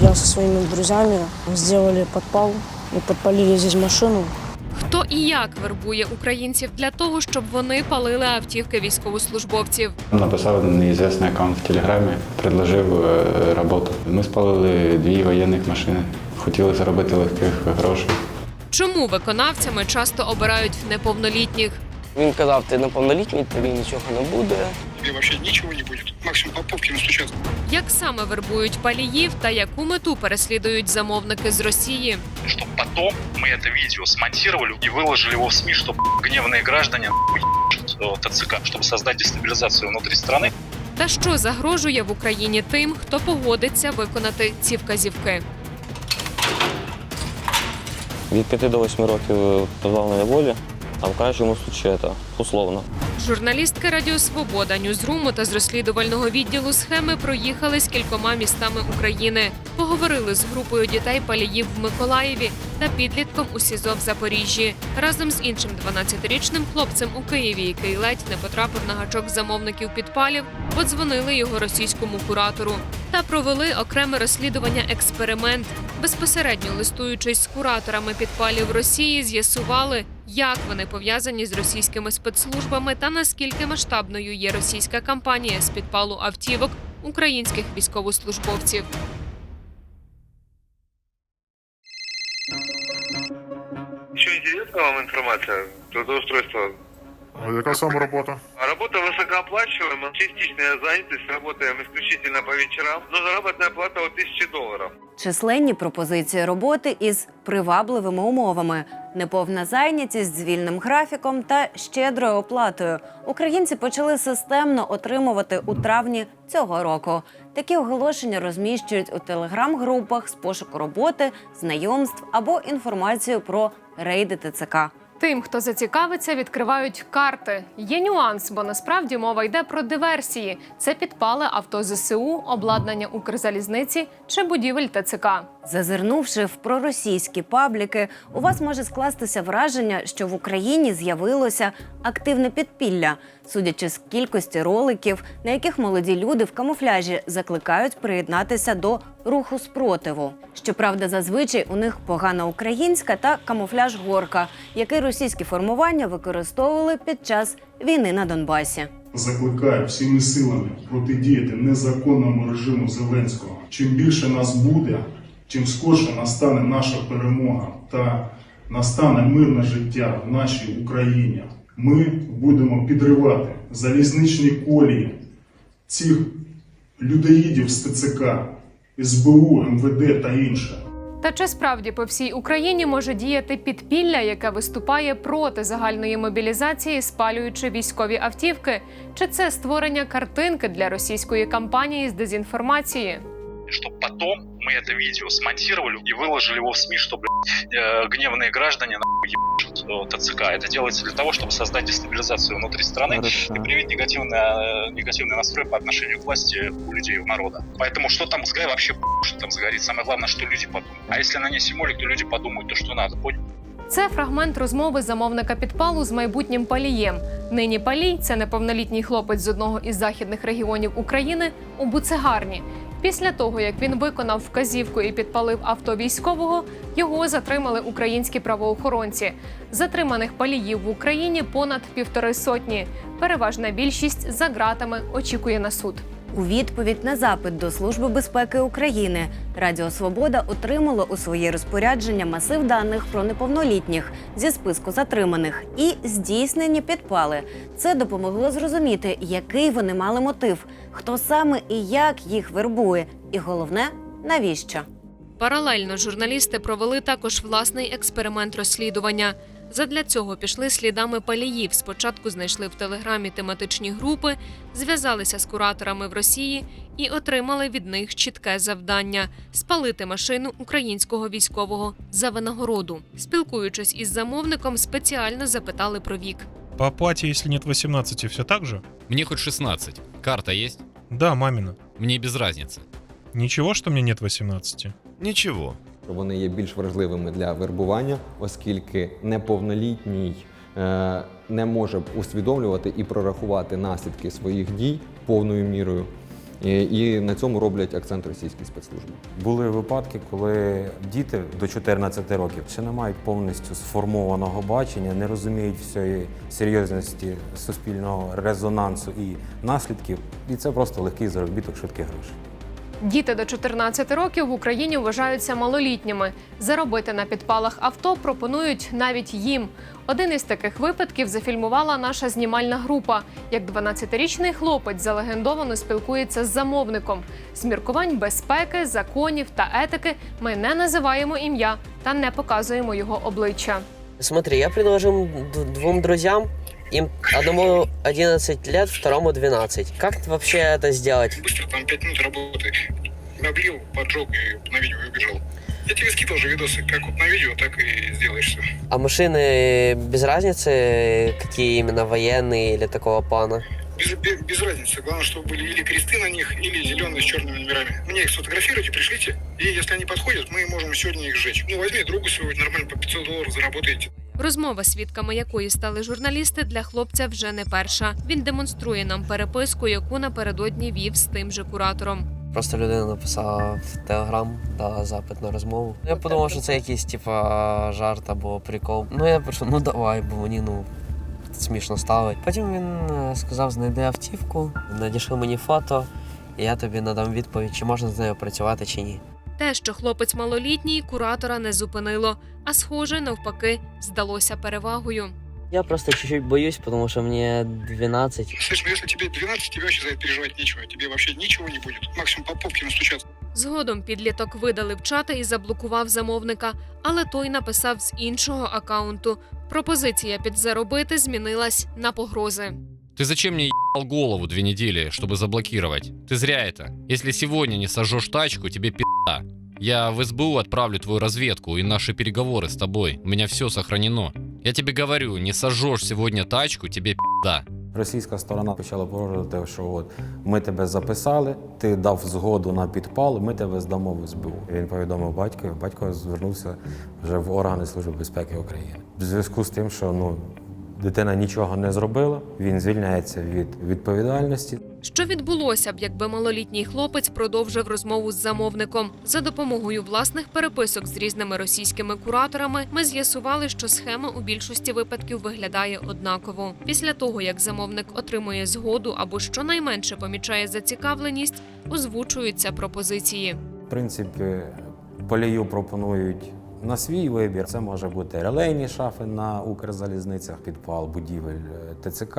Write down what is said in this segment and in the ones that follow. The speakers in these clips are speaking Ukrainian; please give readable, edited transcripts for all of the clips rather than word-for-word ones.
Я со своими друзьями сделали подпал и подпалили здесь машину. Хто і як вербує українців для того, щоб вони палили автівки військовослужбовців? Написав неізвісний аккаунт в Телеграмі, предложив роботу. Ми спалили 2 воєнних машини, хотіли заробити легких грошей. Чому виконавцями часто обирають неповнолітніх? Він казав, ти неповнолітній, тобі нічого не буде. Тобі взагалі нічого не буде, максимум по попки настучати. Як саме вербують паліїв та яку мету переслідують замовники з Росії? Чтобы потом мы это видео смонтировали и выложили его в СМИ, чтобы гневные граждане ТЦК, чтобы создать дестабилизацию внутри страны. Та що загрожує в Україні тим, хто погодиться виконати ці вказівки? Від 5 до 8 років позбавлення волі, а в кращому случаї це условно. Журналістки Радіо Свобода, Ньюзруму та з розслідувального відділу «Схеми» проїхали з кількома містами України. Поговорили з групою дітей-паліїв в Миколаєві та підлітком у СІЗО в Запоріжжі. Разом з іншим 12-річним хлопцем у Києві, який ледь не потрапив на гачок замовників підпалів, подзвонили його російському куратору та провели окреме розслідування «Експеримент». Безпосередньо листуючись з кураторами підпалів Росії, з'ясували, як вони пов'язані з російськими спецслужбами та наскільки масштабною є російська кампанія з підпалу автівок українських військовослужбовців. Еще интересна вам информация? Трудоустройство. А яка саме робота? Работа высокооплачиваемая, частичная занятость, работаем исключительно по вечерам, но заработная плата от $1000. Численні пропозиції роботи із привабливими умовами, неповна зайнятість з вільним графіком та щедрою оплатою. Українці почали системно отримувати у травні цього року. Такі оголошення розміщують у телеграм-групах з пошуку роботи, знайомств або інформацію про рейди ТЦК. Тим, хто зацікавиться, відкривають карти. Є нюанс, бо насправді мова йде про диверсії. Це підпали авто ЗСУ, обладнання Укрзалізниці чи будівель ТЦК. Зазирнувши в проросійські пабліки, у вас може скластися враження, що в Україні з'явилося активне підпілля, судячи з кількості роликів, на яких молоді люди в камуфляжі закликають приєднатися до руху спротиву. Щоправда, зазвичай у них погана українська та камуфляж-горка, який російські формування використовували під час війни на Донбасі. Закликаю всіми силами протидіяти незаконному режиму Зеленського. Чим більше нас буде, чим скорше настане наша перемога та настане мирне життя в нашій Україні. Ми будемо підривати залізничні колії цих людоїдів з ТЦК, СБУ, МВД та інше. Та чи справді по всій Україні може діяти підпілля, яке виступає проти загальної мобілізації, спалюючи військові автівки? Чи це створення картинки для російської кампанії з дезінформації? Чтобы потом мы это видео смонтировали и выложили его в СМИ, чтобы гневные граждане ТЦК. Это делается для того, чтобы создать дестабилизацию внутри страны и привить негативный настрой по отношению к власти у людей, у народа. Поэтому что там сгорит, вообще что там сгорит. Самое главное, что люди подумают. А если на ней символик, то люди подумают то, что надо. Понял? Це фрагмент розмови замовника підпалу з майбутнім палієм. Нині палій – це неповнолітній хлопець з одного із західних регіонів України у Буцегарні. Після того, як він виконав вказівку і підпалив авто військового, його затримали українські правоохоронці. Затриманих паліїв в Україні понад 150. Переважна більшість за ґратами очікує на суд. У відповідь на запит до Служби безпеки України Радіо Свобода отримало у своє розпорядження масив даних про неповнолітніх зі списку затриманих і здійснені підпали. Це допомогло зрозуміти, який вони мали мотив, хто саме і як їх вербує, і головне – навіщо. Паралельно журналісти провели також власний експеримент розслідування. Задля цього пішли слідами паліїв. Спочатку знайшли в Телеграмі тематичні групи, зв'язалися з кураторами в Росії і отримали від них чітке завдання – спалити машину українського військового за винагороду. Спілкуючись із замовником, спеціально запитали про вік. По оплате, если нет 18, все так же? Мне хоть 16. Карта есть? Да, мамина. Мне без разницы. Ничего, что мне нет 18? Ничего. Вони є більш вразливими для вербування, оскільки неповнолітній не може усвідомлювати і прорахувати наслідки своїх дій повною мірою. І на цьому роблять акцент російські спецслужби. Були випадки, коли діти до 14 років ще не мають повністю сформованого бачення, не розуміють всієї серйозності суспільного резонансу і наслідків, і це просто легкий заробіток, швидкі гроші. Діти до 14 років в Україні вважаються малолітніми. Заробити на підпалах авто пропонують навіть їм. Один із таких випадків зафільмувала наша знімальна група. Як 12-річний хлопець залегендовано спілкується з замовником. З міркувань безпеки, законів та етики ми не називаємо ім'я та не показуємо його обличчя. Смотри, я предложил двум друзьям, им одному 11 лет, второму 12. Как вообще это сделать? Быстро, там 5 минут работы. Облил, поджег и на видео и убежал. Я тебе скидывал же видосы, как вот на видео, так и сделаешь все. А машины без разницы, какие именно, военные или такого плана? Без разницы. Главное, чтобы были или кресты на них, или зеленые с черными номерами. Мне их сфотографируйте, пришлите. И если они подходят, мы можем сегодня их сжечь. Ну, возьми другу свою, нормально по $500 заработаете. Розмова, свідками якої стали журналісти, для хлопця вже не перша. Він демонструє нам переписку, яку напередодні вів з тим же куратором. Просто людина написала в Телеграм, дала запит на розмову. Я подумав, що це якийсь типа жарт або прикол. Ну я пишу, давай, бо мені смішно стало. Потім він сказав, знайди автівку, надійшли мені фото, і я тобі надам відповідь, чи можна з нею працювати, чи ні. Те, що хлопець малолітній, куратора не зупинило, а схоже, навпаки, здалося перевагою. Я просто чуть-чуть боюсь, потому что мне 12. Слышь, ну если тебе 12, тебе вообще за это переживать нечего. Тебе вообще ничего не будет. Максимум по попке настучаться. Згодом підліток видалив чати і заблокував замовника, але той написав з іншого акаунту. Пропозиція підзаробити змінилась на погрози. Ты зачем мне ебал голову 2 недели, чтобы заблокировать? Ты зря это. Если сегодня не сожжешь тачку, тебе пизда. Я в СБУ отправлю твою разведку и наши переговоры с тобой. У меня все сохранено. Я тебе говорю, не сожжешь сегодня тачку, тебе пизда. Російська сторона почала погрожувати, що от ми тебе записали, ти дав згоду на підпал, ми тебе здамо в СБУ. Він повідомив батькові, батько звернувся вже в органи Служби безпеки України. В зв'язку з тим, що дитина нічого не зробила, він звільняється від відповідальності. Що відбулося б, якби малолітній хлопець продовжив розмову з замовником? За допомогою власних переписок з різними російськими кураторами ми з'ясували, що схема у більшості випадків виглядає однаково. Після того, як замовник отримує згоду або щонайменше помічає зацікавленість, озвучуються пропозиції. В принципі, полію пропонують на свій вибір. Це може бути релейні шафи на Укрзалізницях, підпал будівель ТЦК,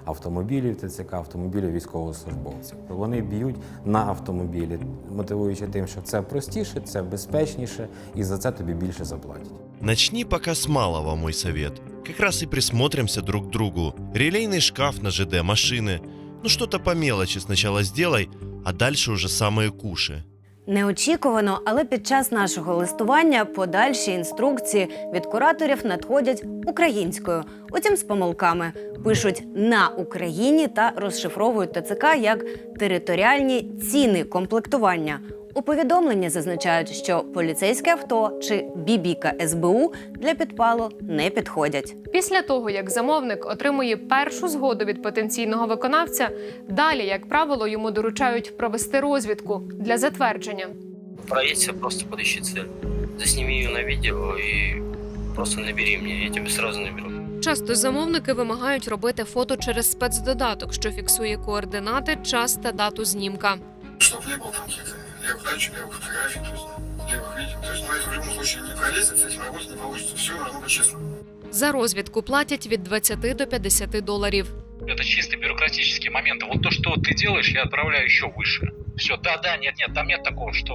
автомобілів ТЦК, автомобілів військовослужбовців. Вони б'ють на автомобілі, мотивуючи тим, що це простіше, це безпечніше і за це тобі більше заплатять. Начни пока с малого, мой совет. Как раз и присмотримся друг к другу. Релейный шкаф на ЖД, машины. Ну что-то по мелочи сначала сделай, а дальше уже самые куши. Неочікувано, але під час нашого листування подальші інструкції від кураторів надходять українською. Утім, з помилками. Пишуть «на Україні» та розшифровують ТЦК як «територіальні ціни комплектування». У повідомленні зазначають, що поліцейське авто чи бібіка СБУ для підпалу не підходять. Після того, як замовник отримує першу згоду від потенційного виконавця, далі, як правило, йому доручають провести розвідку для затвердження. Проедься, просто подыщи цель. Засними ее на видео и просто набери мне, я тебе сразу наберу. Часто замовники вимагають робити фото через спецдодаток, що фіксує координати, час та дату знімка. Чтобы не было там каких-то левых датчиков, левых фотографий, то есть левых видео. То есть, это в любом случае не пролезет, с этим работать не получится. Все должно быть честно. За розвідку платять від 20 до $50. Это чисто бюрократические моменты. Вот то, что ты делаешь, я отправляю еще выше. Все, да, нет, там нет такого, что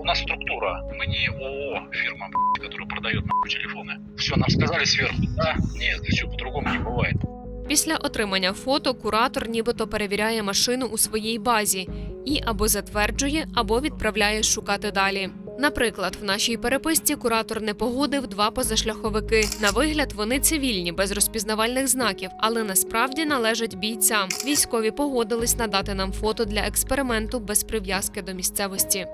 у нас структура. Мы не ООО, фирма, которая продает телефоны. Все, нам сказали сверху, да, нет, все по-другому не бывает. Після отримання фото куратор нібито перевіряє машину у своїй базі і або затверджує, або відправляє шукати далі. Наприклад, в нашій переписці куратор не погодив 2 позашляховики. На вигляд вони цивільні, без розпізнавальних знаків, але насправді належать бійцям. Військові погодились надати нам фото для експерименту без прив'язки до місцевості.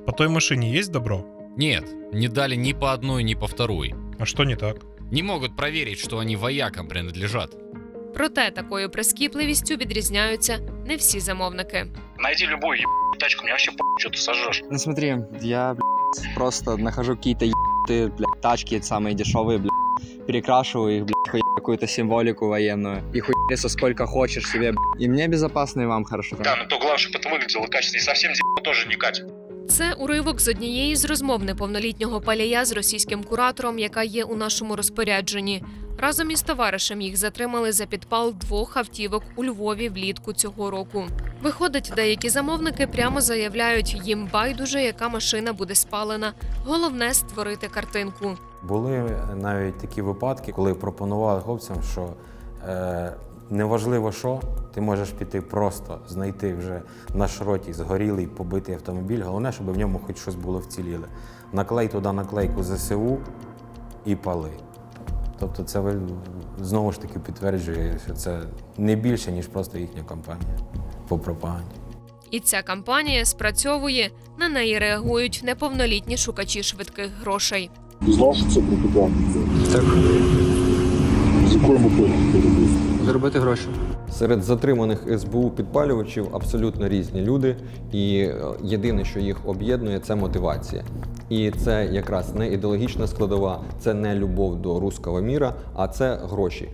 По той машине есть добро? Нет, не дали ни по одной, ни по второй. А что не так? Не могут проверить, что они воякам принадлежат. Проте такою прискіпливістю відрізняються не всі замовники. Найди любую тачку, мне вообще что ты сожжешь. Ну смотри, я, просто нахожу какие-то тачки самые дешевые, перекрашиваю их, хуй какую-то символику военную, и хуйся сколько хочешь себе, и мне безопасно, и вам хорошо. Да, но то главное, чтобы это выглядело качественно, и совсем тоже не катит. Це уривок з однієї з розмов неповнолітнього палія з російським куратором, яка є у нашому розпорядженні. Разом із товаришем їх затримали за підпал 2 автівок у Львові влітку цього року. Виходить, деякі замовники прямо заявляють, їм байдуже, яка машина буде спалена. Головне – створити картинку. Були навіть такі випадки, коли пропонували хлопцям, що неважливо що, ти можеш піти просто, знайти вже на шроті згорілий, побитий автомобіль, головне, щоб в ньому хоч щось було вціліле. Наклей туди наклейку ЗСУ і пали. Тобто це знову ж таки підтверджує, що це не більше, ніж просто їхня кампанія по пропаганді. І ця кампанія спрацьовує, на неї реагують неповнолітні шукачі швидких грошей. Ти знав, що це пропаганда? Так. З якою метою ти робив? Заробити гроші. Серед затриманих СБУ підпалювачів абсолютно різні люди, і єдине, що їх об'єднує, це мотивація. І це якраз не ідеологічна складова, це не любов до руського міра, а це гроші.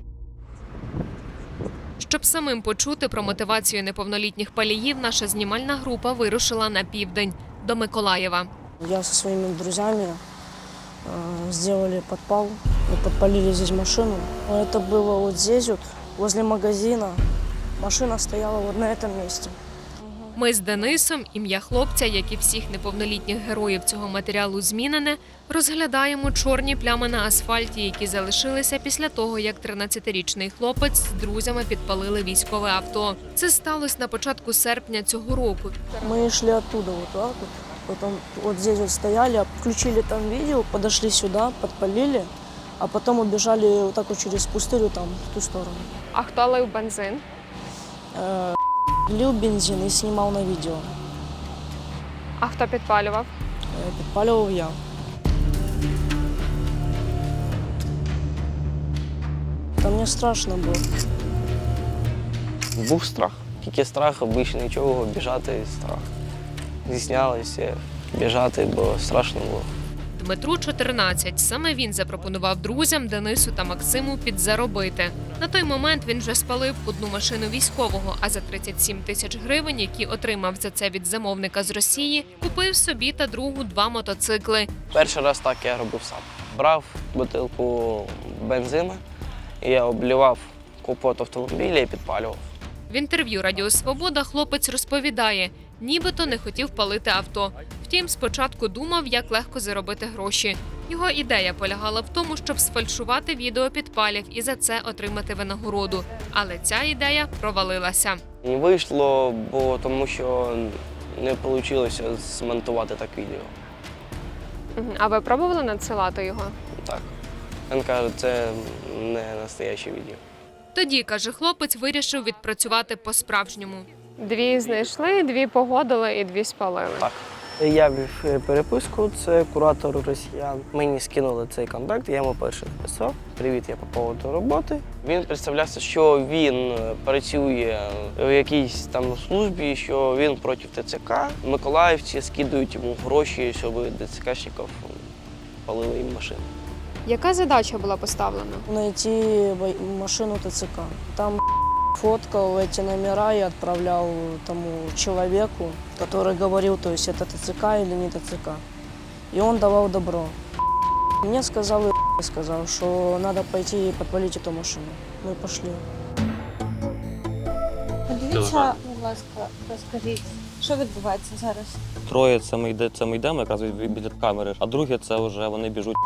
Щоб самим почути про мотивацію неповнолітніх паліїв, наша знімальна група вирушила на південь, до Миколаєва. Я со своими друзьями сделали подпал и подпалили здесь машину. Это было вот здесь, вот, возле магазина. Машина стояла вот на этом месте. Ми з Денисом, ім'я хлопця, як і всіх неповнолітніх героїв цього матеріалу змінене, розглядаємо чорні плями на асфальті, які залишилися після того, як 13-річний хлопець з друзями підпалили військове авто. Це сталося на початку серпня цього року. Мы шли оттуда вот так вот. Потом вот здесь вот стояли, включили там видео, подошли сюда, подпалили, а потом убежали вот так вот через пустырю там, в ту сторону. А хто лив бензин? Лил бензин и снимал на видео. А хто підпалював? Підпалював я. Та мені страшно було. Був страх. Тільки страх, більше нічого, біжати страх. Зіснялося, біжати, бо страшно було. Дмитру 14. Саме він запропонував друзям Денису та Максиму підзаробити. На той момент він вже спалив одну машину військового, а за 37 тисяч гривень, які отримав за це від замовника з Росії, купив собі та другу 2 мотоцикли. Перший раз так я робив сам. Брав бутилку бензину, і я облівав капот автомобіля і підпалював. В інтерв'ю «Радіо Свобода» хлопець розповідає, нібито не хотів палити авто. Втім, спочатку думав, як легко заробити гроші. Його ідея полягала в тому, щоб сфальшувати відео підпалів і за це отримати винагороду. Але ця ідея провалилася. Не вийшло, бо тому що не вийшло змонтувати так відео. А ви пробували надсилати його? Так. Він каже, це не настояще відео. Тоді, каже хлопець, вирішив відпрацювати по-справжньому. 2 знайшли, 2 погодили і 2 спалили. Так. Я вів переписку, це куратор росіян. Мені скинули цей контакт, я йому перший написав. Привіт, я по поводу роботи. Він представлявся, що він працює в якійсь там службі, що він проти ТЦК. Миколаївці скидують йому гроші, щоб ТЦКшників палили їм машини. Яка задача була поставлена? Найти машину ТЦК. Там фоткал эти номера и отправлял тому человеку, который говорил, то есть это ТЦК или не ТЦК. И он давал добро. Мне сказал, что надо пойти и подпалить эту машину. Мы пошли. Подивіться, будь ласка, розкажіть, що відбувається зараз? Троє це ми йдемо якраз біля камери, а друге це вже вони біжуть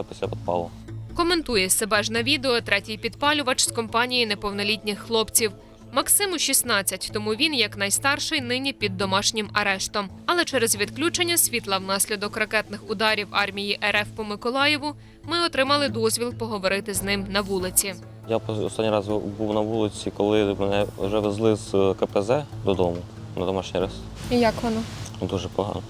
після підпалу. Коментує себе ж на відео третій підпалювач з компанії неповнолітніх хлопців. Максиму 16, тому він, як найстарший, нині під домашнім арештом. Але через відключення світла внаслідок ракетних ударів армії РФ по Миколаєву ми отримали дозвіл поговорити з ним на вулиці. Я останній раз був на вулиці, коли мене вже везли з КПЗ додому на домашній арешт. І як воно? Дуже погано.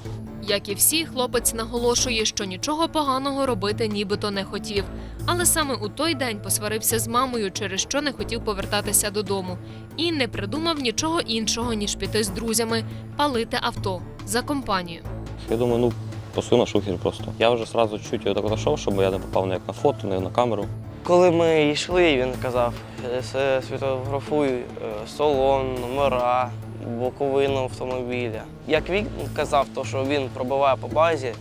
Як і всі, хлопець наголошує, що нічого поганого робити нібито не хотів. Але саме у той день посварився з мамою, через що не хотів повертатися додому. І не придумав нічого іншого, ніж піти з друзями, палити авто за компанію. Я думаю, посуну на шухер просто. Я вже одразу чуть його так зайшов, щоб я не попав ні як на фото, ні на камеру. Коли ми йшли, він казав, сфотографуй салон, номера, боковину автомобіля. Як він казав, то, що він пробиває по базі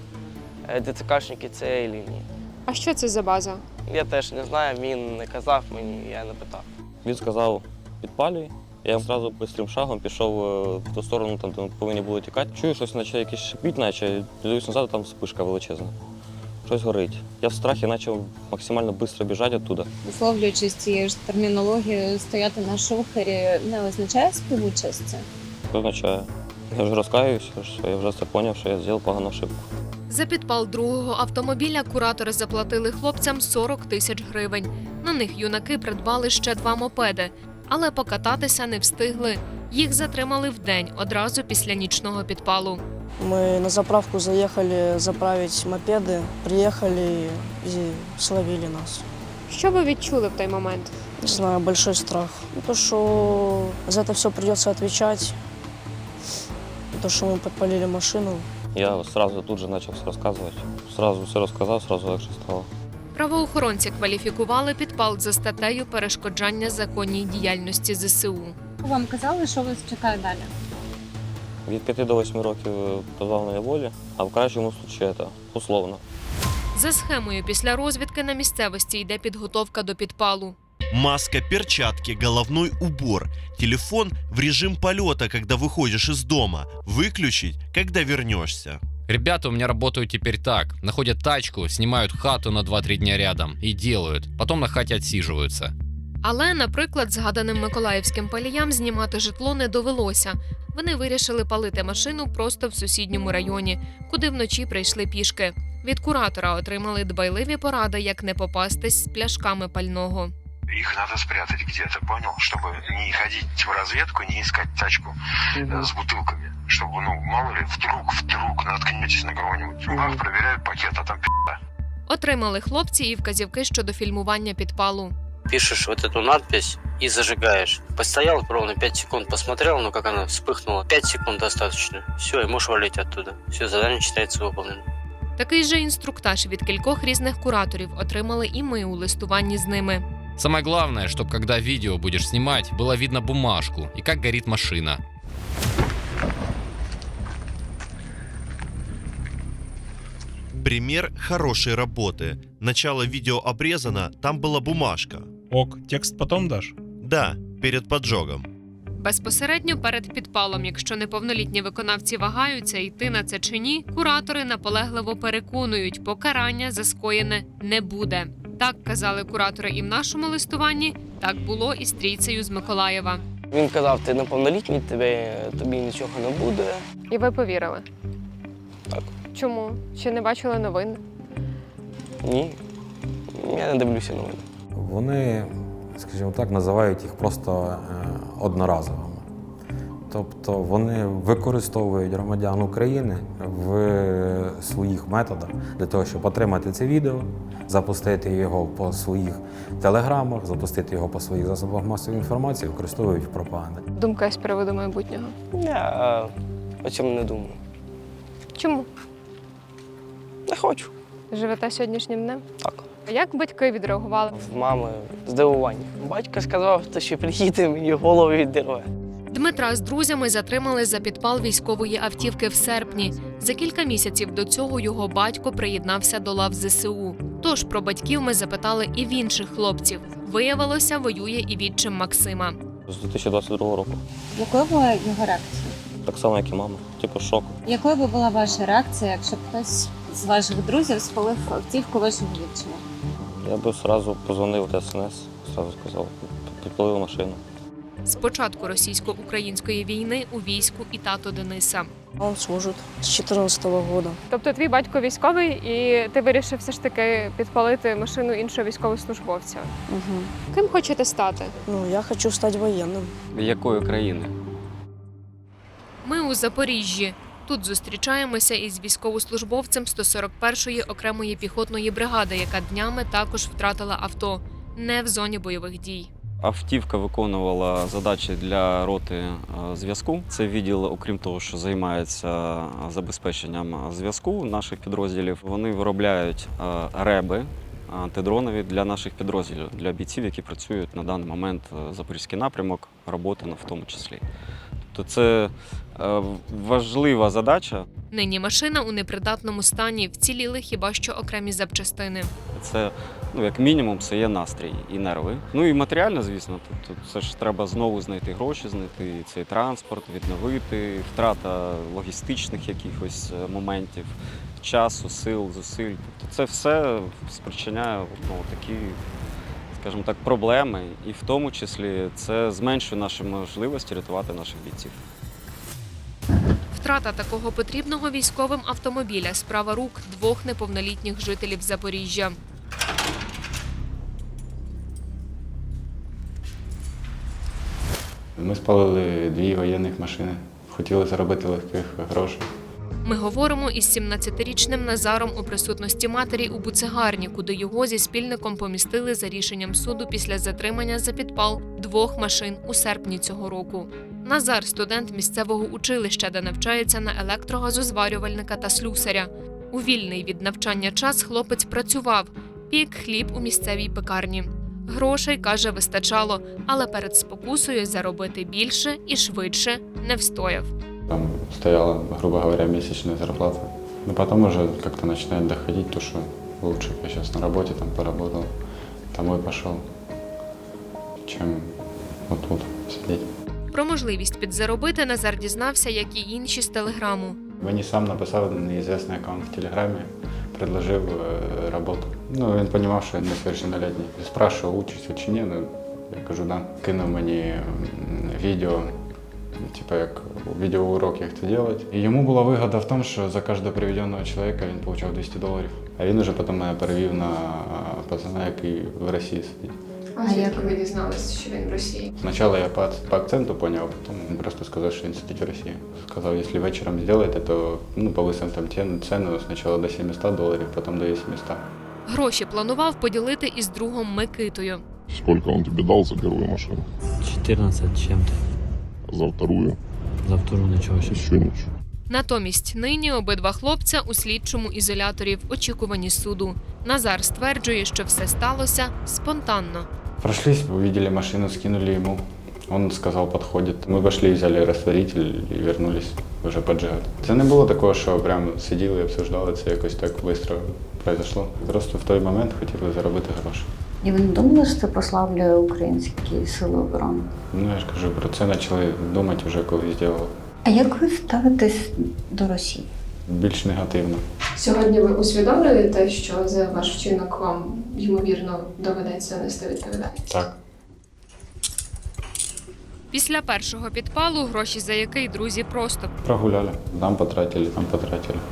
ТЦКшники цієї лінії. А що це за база? Я теж не знаю, він не казав мені, я не питав. Він сказав, підпалюй. Я одразу швидким шагом пішов в ту сторону, там, де ми повинні були тікати. Чую, щось наче якийсь шипіть, наче дивлюсь назад, там спишка величезна. Щось горить. Я в страхі почав максимально швидко біжати оттуда. Висловлюючись цією ж термінологією, стояти на шухері не означає співучасті? Що означає? Я вже розкаюся, що я вже це зрозумів, що я зробив погану ошибку. За підпал другого автомобіля куратори заплатили хлопцям 40 тисяч гривень. На них юнаки придбали ще 2 мопеди, але покататися не встигли. Їх затримали вдень, одразу після нічного підпалу. Мы на заправку заехали заправить мопеды, приехали и словили нас. Що ви відчули в той момент? Не знаю, большой страх. То, что за это все придется отвечать. То, что мы подпалили машину. Я одразу тут же почав все розказувати. Одразу все розказав, одразу легше стало. Правоохоронці кваліфікували підпал за статтею перешкоджання законній діяльності ЗСУ. Вам казали, що вас чекає далі? Від 5 до 8 років позбавлення волі, а в кращому випадку це условно. За схемою після розвідки на місцевості йде підготовка до підпалу. Маска, перчатки, головной убор. Телефон в режим полета, когда выходишь из дома. Выключить, когда вернешься. Ребята у меня работают теперь так. Находят тачку, снимают хату на 2-3 дня рядом и делают. Потом на хате отсиживаются. Але, наприклад, згаданим миколаївським паліям знімати житло не довелося. Вони вирішили палити машину просто в сусідньому районі, куди вночі прийшли пішки. Від куратора отримали дбайливі поради, як не попастись з пляшками пального. Их надо спрятать где-то, понял? Чтобы не ходить в разведку, не искать тачку с бутылками. Чтобы, мало ли, вдруг наткнетесь на кого-нибудь. Бах, проверяют пакет, а там пи***. Отримали хлопці і вказівки щодо фільмування підпалу. Пишешь вот эту надпись и зажигаешь. Постоял ровно 5 секунд, посмотрел, как она вспыхнула. 5 секунд достаточно. Все, и можешь валить оттуда. Все, задание считается выполненным. Такий же інструктаж від кількох різних кураторів отримали і ми у листуванні з ними. Самое главное, чтобы когда видео будешь снимать, было видно бумажку и как горит машина. Пример хорошей работы. Начало видео обрезано, там была бумажка. Ок, текст потом дашь? Да, перед поджогом. Безпосередньо перед підпалом, якщо неповнолітні виконавці вагаються, йти на це чи ні, куратори наполегливо переконують, покарання за скоєне не буде. Так казали куратори і в нашому листуванні, так було і з трійцею з Миколаєва. Він казав, ти неповнолітній, тобі нічого не буде. І ви повірили? Так. Чому? Чи не бачили новин? Ні, я не дивлюся новини. Вони, скажімо так, називають їх просто одноразовими. Тобто вони використовують громадян України в своїх методах для того, щоб отримати це відео, запустити його по своїх телеграмах, запустити його по своїх засобах масової інформації, використовують в пропаганді. Думка з приводу майбутнього? Я о цьому не думаю. Чому? Не хочу. Живете сьогоднішнім днем? Так. А як батьки відреагували? В мами здивування. Батько сказав, що приїде, мені голову відірве. Дмитра з друзями затримали за підпал військової автівки в серпні. За кілька місяців до цього його батько приєднався до лав ЗСУ. Тож про батьків ми запитали і в інших хлопців. Виявилося, воює і відчим Максима. З 2022 року. Якою була його реакція? Так само, як і мама. Типу шок. Якою би була ваша реакція, якщо б хтось з ваших друзів спалив автівку вашого відчима? Я би одразу позвонив в СНС, одразу сказав, підпалив машину. З початку російсько-української війни у війську і тато Дениса. Он служит с 14-го года. Тобто твій батько військовий, і ти вирішив все ж таки підпалити машину іншого військовослужбовця. Угу. Ким хочете стати? Я хочу стать военным. Якої країни? Ми у Запоріжжі. Тут зустрічаємося із військовослужбовцем 141-ї окремої піхотної бригади, яка днями також втратила авто не в зоні бойових дій. Автівка виконувала задачі для роти зв'язку. Це відділ, окрім того, що займається забезпеченням зв'язку наших підрозділів, вони виробляють реби антидронові для наших підрозділів, для бійців, які працюють на даний момент Запорізький напрямок, роботи в тому числі. Тобто це важлива задача. Нині машина у непридатному стані, вціліли хіба що окремі запчастини. Це, як мінімум, це є настрій і нерви. І матеріально, звісно, тобто це ж треба знову знайти гроші, знайти цей транспорт, відновити, втрата логістичних якихось моментів, часу, сил, зусиль. Тобто це все спричиняє такі, скажімо так, проблеми, і в тому числі це зменшує наші можливості рятувати наших бійців. Втрата такого потрібного військовим автомобіля – справа рук 2 неповнолітніх жителів Запоріжжя. Ми спалили 2 воєнних машини. Хотіли заробити легких грошей. Ми говоримо із 17-річним Назаром у присутності матері у буцегарні, куди його зі спільником помістили за рішенням суду після затримання за підпал 2 машин у серпні цього року. Назар – студент місцевого училища, де навчається на електрогазозварювальника та слюсаря. У вільний від навчання час хлопець працював, пік хліб у місцевій пекарні. Грошей, каже, вистачало, але перед спокусою заробити більше і швидше не встояв. Там стояла, грубо говоря, месячная зарплата. Но потом уже как-то начинает доходить то, что лучше я сейчас на работе там поработал, домой пошел, чем вот тут сидеть. Про можливість підзаробити Назар дізнався, як і інші з Телеграму. Мені сам написав неізвісний аккаунт в Телеграмі, предложив роботу. Він розумів, що я несовершеннолетний. Спрашивав, учуся чи ні, я кажу, да. Кинув мені відео, як відеоурок, як це робити. І йому була вигода в тому, що за кожного приведеного чоловіка він отримав $200. А він вже потім мене перевів на пацана, який в Росії сидить. А як ви дізналися, що він в Росії? Спочатку я по акценту зрозумів, а потім він просто сказав, що він сидить в Росії. Сказав, якщо вечором зробите, то повисимо там ціну спочатку до $700, потім до 800. Гроші планував поділити із другом Микитою. Сколько он тебе дал за первую машину? 14 чем-то. За вторую? За вторую ничего. Еще ничего. Натомість нині обидва хлопця у слідчому ізоляторі в очікуванні суду. Назар стверджує, що все сталося спонтанно. Прошлись, увидели машину, скинули ему. Он сказал, подходит. Мы пошли, взяли растворитель и вернулись уже поджигать. Це не було такого, що прям сиділи і обсуждали, це якось так швидко произошло. Просто в той момент хотіли заробити гроші. І ви не думали, що це послаблює українські сили оборони? Я ж кажу, про це почали думати вже, коли зробили. А як ви ставитесь до Росії? Більш негативно. Сьогодні ви усвідомлюєте, що за ваш вчинок вам, ймовірно, доведеться нести відповідальність? Так. Після першого підпалу, гроші за який друзі просто Прогуляли. Там потратили.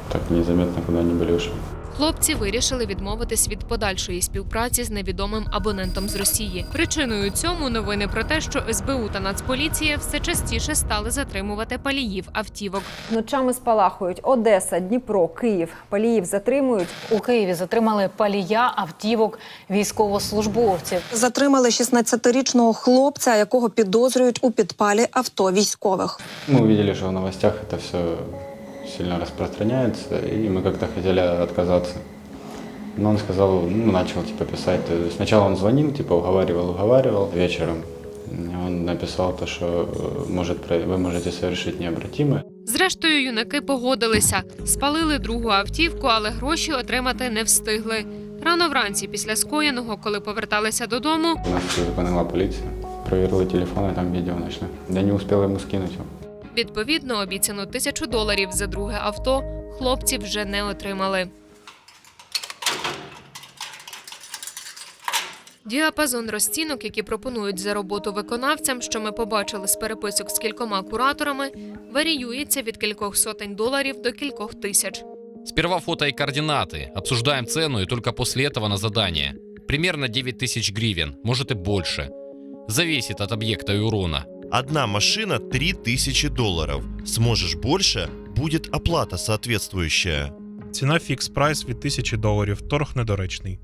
Так незаметно куди не були ушли. Хлопці вирішили відмовитись від подальшої співпраці з невідомим абонентом з Росії. Причиною цьому новини про те, що СБУ та Нацполіція все частіше стали затримувати паліїв автівок. Ночами спалахують Одеса, Дніпро, Київ. Паліїв затримують. У Києві затримали палія автівок військовослужбовців. Затримали 16-річного хлопця, якого підозрюють у підпалі авто військових. Мы увидели, что в новостях это все сильно распространяется, и мы как-то хотели отказаться. Но он сказал, начал писать. Сначала он звонил, уговаривал. Вечером он написал то, что вы можете совершить необратимое. Зрештою, юнаки погодилися. Спалили другу автівку, але гроші отримати не встигли. Рано вранці після скоєного, коли поверталися додому, Нас зупинила поліція. Провірили телефони, там відео знайшли. Я не успів йому скинути. відповідно, обіцяну $1000 за друге авто хлопці вже не отримали. Діапазон розцінок, які пропонують за роботу виконавцям, що ми побачили з переписок з кількома кураторами, варіюється від кількох сотень доларів до кількох тисяч. Сперва фото и координаты. Обсуждаем цену и только после этого на задание. Примерно 9000 гривен, может и больше. Зависит от объекта и урона. Одна машина $3000. Сможешь больше? будет оплата соответствующая. Ціна фікс-прайс від $1000, торг недоречний.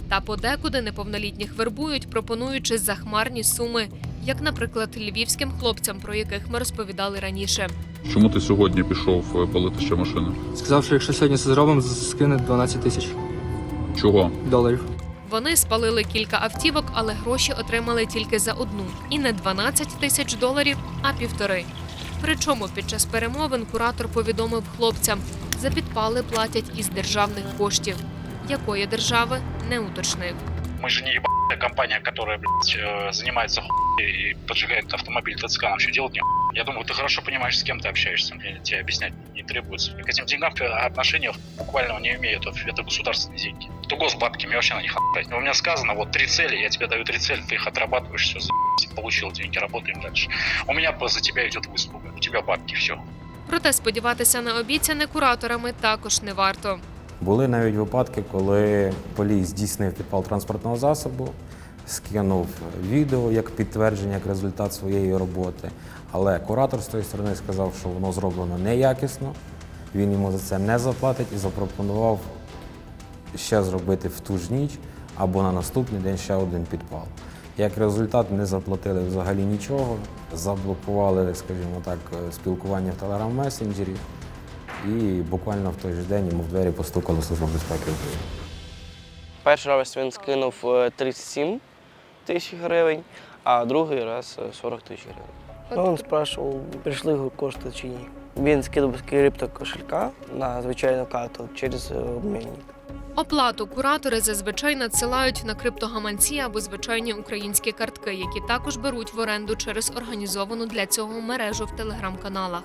Та подекуди неповнолітніх вербують, пропонуючи захмарні суми, як, наприклад, львівським хлопцям, про яких ми розповідали раніше. Чому ти сьогодні пішов палити ще машину? Сказав, що якщо сьогодні це зробимо, скине 12 тисяч. Чого? Доларів. Вони спалили кілька автівок, але гроші отримали тільки за одну. І не $12 тисяч, а 1,5. Причому під час перемовин куратор повідомив хлопцям, за підпали платять із державних коштів. Якої держави – не уточнив. Мы же не ебаная компания, которая, блядь, занимается хуйней и поджигает автомобиль ТЦК, нам что делать не хуй. Я думаю, ты хорошо понимаешь, с кем ты общаешься. Мне тебе объяснять не требуется. К этим деньгам отношения буквально не имеют. Это государственные деньги. То госбабки, мне вообще на них отдать. У меня сказано, вот 3 цели, я тебе даю 3 цели, ты их отрабатываешь, все, получил деньги, работаем дальше. У меня за тебя идет выслуга, у тебя бабки, все. Проте сподіватися на обіцяне кураторами також не варто. Були навіть випадки, коли поліс здійснив підпал транспортного засобу, скинув відео як підтвердження, як результат своєї роботи. Але куратор з тої сторони сказав, що воно зроблено неякісно, він йому за це не заплатить і запропонував ще зробити в ту ж ніч або на наступний день ще один підпал. Як результат, не заплатили взагалі нічого, заблокували, скажімо так, спілкування в Telegram-месенджері. І буквально в той же день йому в двері постукали Служба безпеки України. Перший раз він скинув 37 тисяч гривень, а другий раз 40 тисяч гривень. Він спрашивав, прийшли кошти чи ні. Він скидав з криптокошелька на звичайну карту через обмінник. Оплату куратори зазвичай надсилають на криптогаманці або звичайні українські картки, які також беруть в оренду через організовану для цього мережу в телеграм-каналах.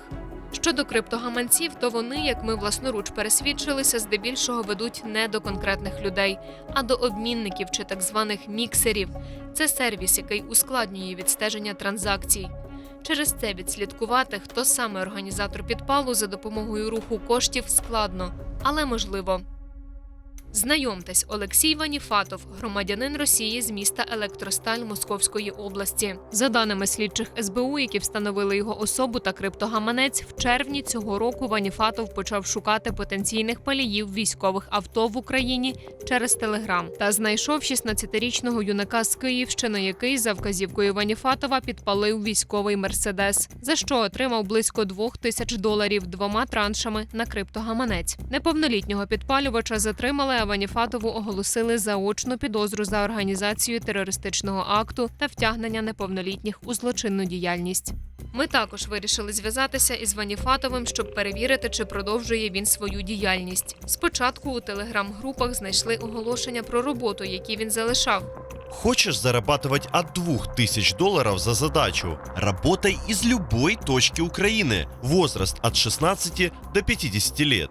Щодо криптогаманців, то вони, як ми власноруч пересвідчилися, здебільшого ведуть не до конкретних людей, а до обмінників чи так званих міксерів. Це сервіс, який ускладнює відстеження транзакцій. Через це відслідкувати, хто саме організатор підпалу за допомогою руху коштів, складно, але можливо. Знайомтесь, Олексій Ваніфатов, громадянин Росії з міста Електросталь Московської області. За даними слідчих СБУ, які встановили його особу та криптогаманець, в червні цього року Ваніфатов почав шукати потенційних паліїв військових авто в Україні через Телеграм та знайшов 16-річного юнака з Київщини, який за вказівкою Ваніфатова підпалив військовий Мерседес, за що отримав близько $2000 2 траншами на криптогаманець. Неповнолітнього підпалювача затримали, а Ваніфатову оголосили заочну підозру за організацію терористичного акту та втягнення неповнолітніх у злочинну діяльність. Ми також вирішили зв'язатися із Ваніфатовим, щоб перевірити, чи продовжує він свою діяльність. Спочатку у телеграм-групах знайшли оголошення про роботу, які він залишав. Хочешь зарабатывать от $2000 за задачу? Работай из любой точки Украины. Возраст от 16 до 50 лет.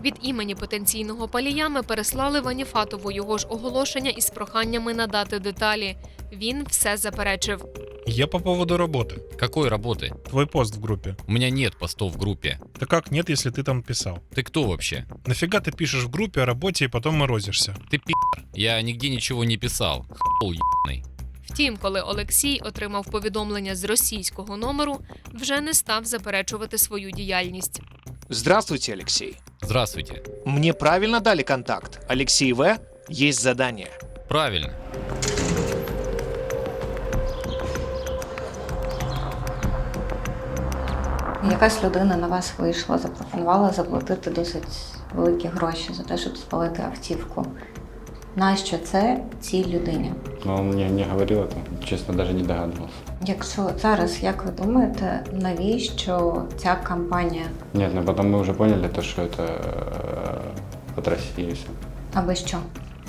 Від імені потенційного палія ми переслали Ваніфатову його ж оголошення із проханнями надати деталі. Він все заперечив. Я по поводу работы. Какой работы? Твой пост в группе. У меня нет постов в группе. Да как нет, если ты там писал? Ты кто вообще? Нафига ты пишешь в группе о работе и потом морозишься? Ты пи***. Я нигде ничего не писал. Хуй ебаный. Втім, коли Олексій отримав повідомлення з російського номеру, вже не став заперечувати свою діяльність. Здравствуйте, Алексей. Здравствуйте. Мне правильно дали контакт? Алексей В. Есть задание. Правильно. Якась людина на вас вийшла, запропонувала заплатити досить великі гроші за те, щоб спалити автівку. Нащо це цій людині? Но он мне не говорил это, честно, даже не догадывался. Якщо зараз, як ви думаєте, навіщо ця кампанія? Нет, но потом мы уже поняли, то, что это от России все. Аби що?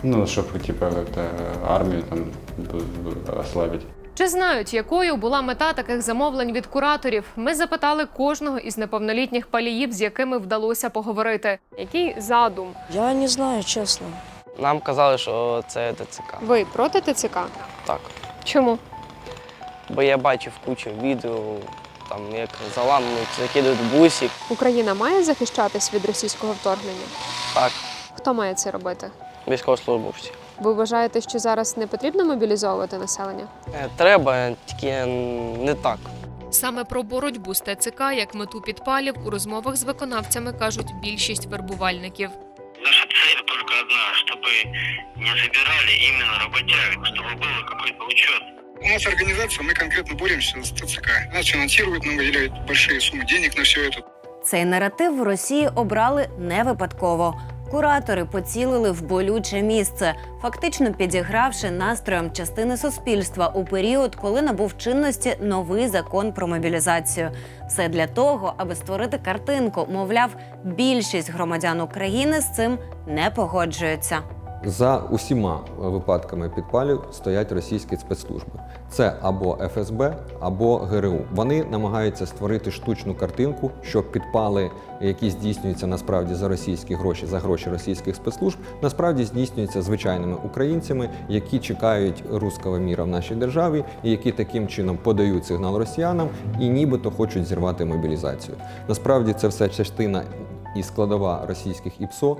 Ну, чтобы типа как-то армию там ослабить. Чи знають, якою була мета таких замовлень від кураторів? Ми запитали кожного із неповнолітніх паліїв, з якими вдалося поговорити. Який задум? Я не знаю, чесно. Нам казали, що це ТЦК. Ви проти ТЦК? Так. Чому? Бо я бачив кучу відео, там як заламують, закидують бусик. Україна має захищатись від російського вторгнення? Так. Хто має це робити? Військовослужбовці. Ви вважаєте, що зараз не потрібно мобілізовувати населення? Треба, тільки не так. Саме про боротьбу з ТЦК як мету підпалів у розмовах з виконавцями кажуть більшість вербувальників. Наша цель только одна, чтобы не забирали именно работяг, чтобы был какой-то учет. У нас организация, мы конкретно боремся с ТЦК. Нас финансируют, нам выделяют большие суммы денег на все это. Цей наратив в Росії обрали не випадково. Куратори поцілили в болюче місце, фактично підігравши настроям частини суспільства у період, коли набув чинності новий закон про мобілізацію. Все для того, аби створити картинку, мовляв, більшість громадян України з цим не погоджуються. За усіма випадками підпалів стоять російські спецслужби. Це або ФСБ, або ГРУ. Вони намагаються створити штучну картинку, що підпали, які здійснюються насправді за російські гроші, за гроші російських спецслужб, насправді здійснюються звичайними українцями, які чекають руського міра в нашій державі, і які таким чином подають сигнал росіянам і нібито хочуть зірвати мобілізацію. Насправді це все частина і складова російських ІПСО,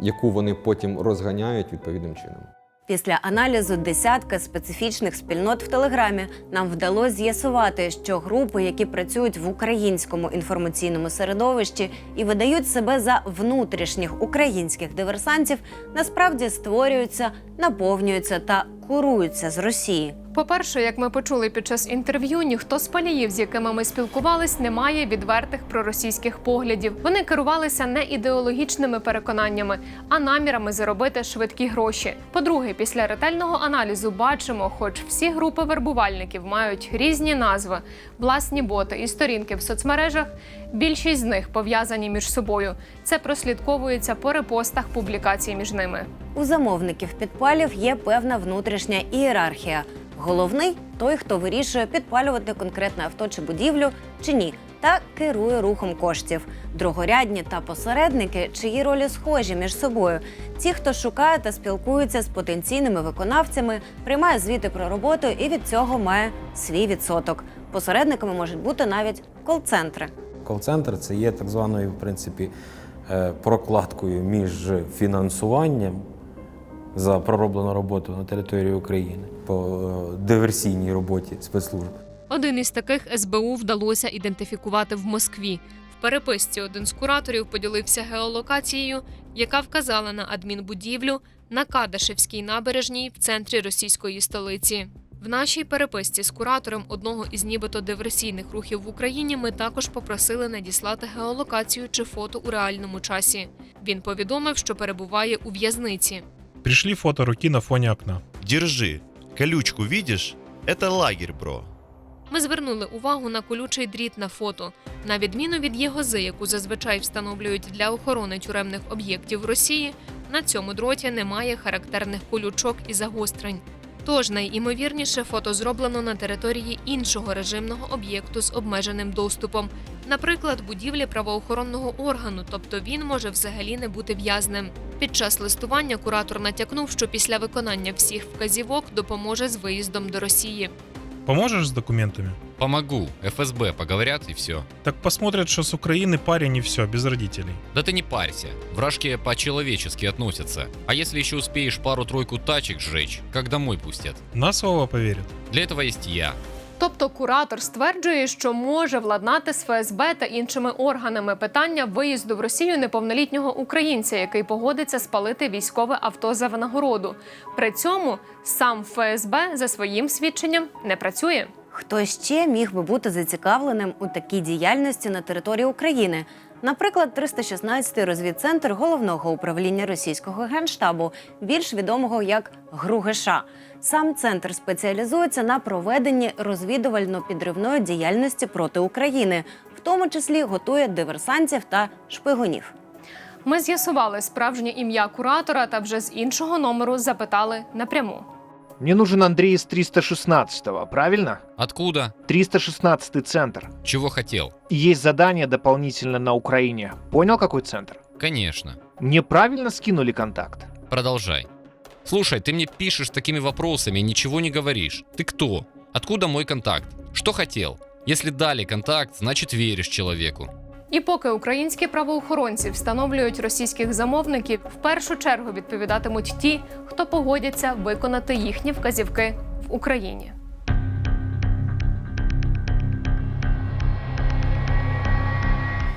яку вони потім розганяють відповідним чином. Після аналізу десятка специфічних спільнот в Телеграмі нам вдалося з'ясувати, що групи, які працюють в українському інформаційному середовищі і видають себе за внутрішніх українських диверсантів, насправді створюються, наповнюються та куруються з Росії. По-перше, як ми почули під час інтерв'ю, ніхто з паліїв, з якими ми спілкувались, не має відвертих проросійських поглядів. Вони керувалися не ідеологічними переконаннями, а намірами заробити швидкі гроші. По-друге, після ретельного аналізу бачимо, хоч всі групи вербувальників мають різні назви, власні боти і сторінки в соцмережах, більшість з них пов'язані між собою. Це прослідковується по репостах публікацій між ними. У замовників підпалів є певна внутрішня ієрархія. Головний – той, хто вирішує, підпалювати конкретне авто чи будівлю чи ні, та керує рухом коштів. Другорядні та посередники, чиї ролі схожі між собою. Ті, хто шукає та спілкується з потенційними виконавцями, приймає звіти про роботу і від цього має свій відсоток. Посередниками можуть бути навіть кол-центри. Кол-центр – це є так званою, в принципі, прокладкою між фінансуванням за пророблену роботу на території України по диверсійній роботі спецслужб. Один із таких СБУ вдалося ідентифікувати в Москві. В переписці один з кураторів поділився геолокацією, яка вказала на адмінбудівлю на Кадашевській набережній в центрі російської столиці. В нашій переписці з куратором одного із нібито диверсійних рухів в Україні ми також попросили надіслати геолокацію чи фото у реальному часі. Він повідомив, що перебуває у в'язниці. Пришли фото руки на фоне окна. Держи. Колючку видишь? Это лагерь, бро. Ми звернули увагу на колючий дріт на фото. На відміну від єгози, яку зазвичай встановлюють для охорони тюремних об'єктів в Росії, на цьому дроті немає характерних колючок і загострень. Тож, найімовірніше, фото зроблено на території іншого режимного об'єкту з обмеженим доступом. Наприклад, будівлі правоохоронного органу, тобто він може взагалі не бути в'язнем. Під час листування куратор натякнув, що після виконання всіх вказівок допоможе з виїздом до Росії. Поможешь с документами? Помогу. ФСБ поговорят и все. Так посмотрят, что с Украины парень и все, без родителей. Да ты не парься. Вражки по-человечески относятся. А если еще успеешь пару-тройку тачек сжечь, как домой пустят? На слово поверят. Для этого есть я. Тобто куратор стверджує, що може владнати з ФСБ та іншими органами питання виїзду в Росію неповнолітнього українця, який погодиться спалити військове авто за винагороду. При цьому сам ФСБ за своїм свідченням не працює. Хто ще міг би бути зацікавленим у такій діяльності на території України? Наприклад, 316-й розвідцентр Головного управління російського генштабу, більш відомого як ГРУ-ГШ. Сам центр спеціалізується на проведенні розвідувально-підривної діяльності проти України, в тому числі готує диверсантів та шпигунів. Ми з'ясували справжнє ім'я куратора та вже з іншого номеру запитали напряму. Мне нужен Андрей из 316-го, правильно? Откуда? 316-й центр. Чего хотел? Есть задание дополнительно на Украине. Понял, какой центр? Конечно. Мне правильно скинули контакт? Продолжай. Слушай, ты мне пишешь такими вопросами и ничего не говоришь. Ты кто? Откуда мой контакт? Что хотел? Если дали контакт, значит веришь человеку. І поки українські правоохоронці встановлюють російських замовників, в першу чергу відповідатимуть ті, хто погодяться виконати їхні вказівки в Україні.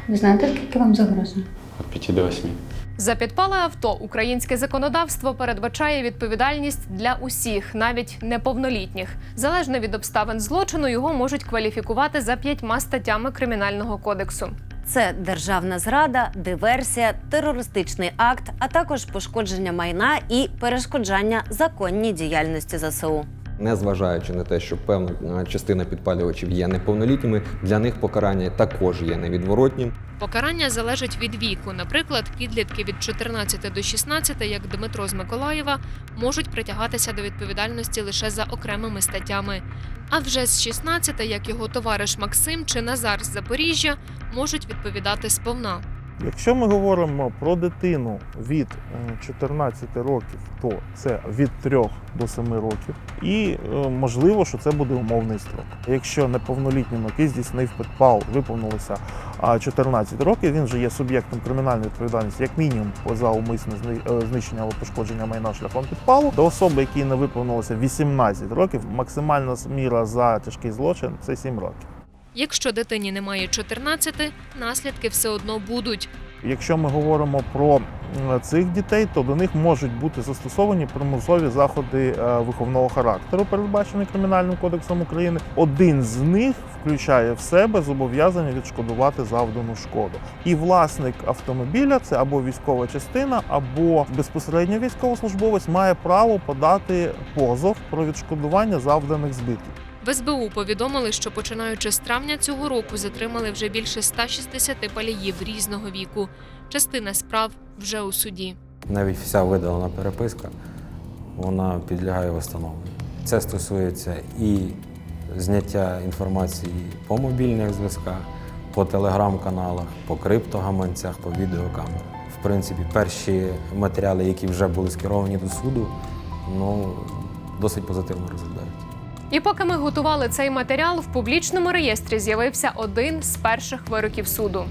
Ви знаєте, скільки вам загроза? От 5 до 8. За підпали авто українське законодавство передбачає відповідальність для усіх, навіть неповнолітніх. Залежно від обставин злочину, його можуть кваліфікувати за 5 статтями Кримінального кодексу. Це державна зрада, диверсія, терористичний акт, а також пошкодження майна і перешкоджання законній діяльності ЗСУ. Незважаючи на те, що певна частина підпалювачів є неповнолітніми, для них покарання також є невідворотнім. Покарання залежить від віку. Наприклад, підлітки від 14 до 16, як Дмитро з Миколаєва, можуть притягатися до відповідальності лише за окремими статтями. А вже з 16, як його товариш Максим чи Назар з Запоріжжя, можуть відповідати сповна. Якщо ми говоримо про дитину від 14 років, то це від 3 до 7 років. І можливо, що це буде умовний строк. Якщо неповнолітньому, який здійснив підпал, виповнилося 14 років, він вже є суб'єктом кримінальної відповідальності, як мінімум, за умисне знищення або пошкодження майна шляхом підпалу. До особи, якій не виповнилося 18 років, максимальна міра за тяжкий злочин – це 7 років. Якщо дитині немає 14, наслідки все одно будуть. Якщо ми говоримо про цих дітей, то до них можуть бути застосовані примусові заходи виховного характеру, передбачені Кримінальним кодексом України. Один з них включає в себе зобов'язання відшкодувати завдану шкоду. І власник автомобіля, це або військова частина, або безпосередньо військовослужбовець, має право подати позов про відшкодування завданих збитків. В СБУ повідомили, що починаючи з травня цього року затримали вже більше 160 паліїв різного віку. Частина справ вже у суді. Навіть вся видалена переписка, вона підлягає встановленню. Це стосується і зняття інформації по мобільних зв'язках, по телеграм-каналах, по криптогаманцях, по відеокамерах. В принципі, перші матеріали, які вже були скеровані до суду, досить позитивно розглядають. І поки ми готували цей матеріал, в публічному реєстрі з'явився один з перших вироків суду.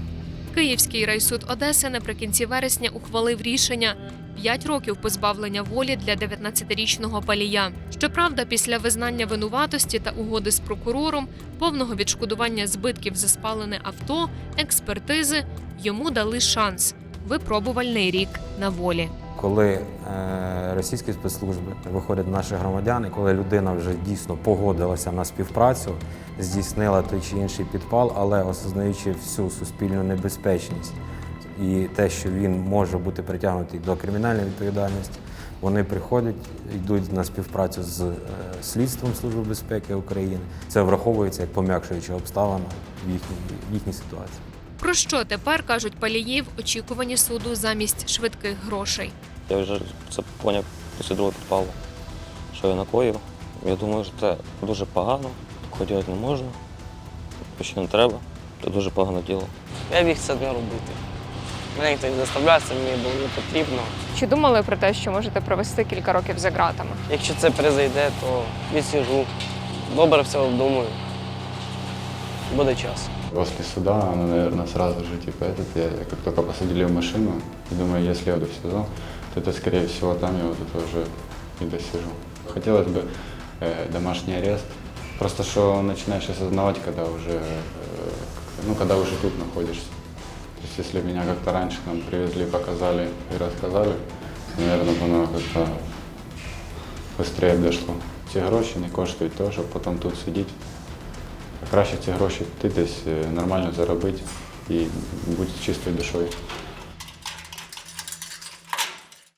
Київський райсуд Одеси наприкінці вересня ухвалив рішення – 5 років позбавлення волі для 19-річного палія. Щоправда, після визнання винуватості та угоди з прокурором, повного відшкодування збитків за спалене авто, експертизи, йому дали шанс – випробувальний рік на волі. Коли російські спецслужби виходять наші громадяни, коли людина вже дійсно погодилася на співпрацю, здійснила той чи інший підпал, але осознаючи всю суспільну небезпечність і те, що він може бути притягнутий до кримінальної відповідальності, вони приходять, йдуть на співпрацю з слідством Служби безпеки України. Це враховується як пом'якшуюча обставина в їхній ситуації. Про що тепер кажуть палії в очікуванні суду замість швидких грошей? Я вже це поняв після другого підпалу, що я накоїв. Я думаю, що це дуже погано, такого робити не можна, ще не треба, це дуже погане діло. Я міг це не робити. Мене ніхто не заставляв, це мені було не потрібно. Чи думали про те, що можете провести кілька років за ґратами? Якщо це перезайде, то відсіжу. Добре все обдумаю. Буде час. После суда, наверное, сразу же, как только посадили в машину, и думаю, если я еду в СИЗО, то это, скорее всего, там я вот это уже и досижу. Хотелось бы домашний арест, просто что начинаешь осознавать, когда уже, когда уже тут находишься. То есть, если меня как-то раньше к нам привезли, показали и рассказали, наверное, оно как-то быстрее дошло. Ці гроші не коштують того, щоб потім тут сидіти. Краще ці гроші ти десь нормально заробити і бути чистою душою.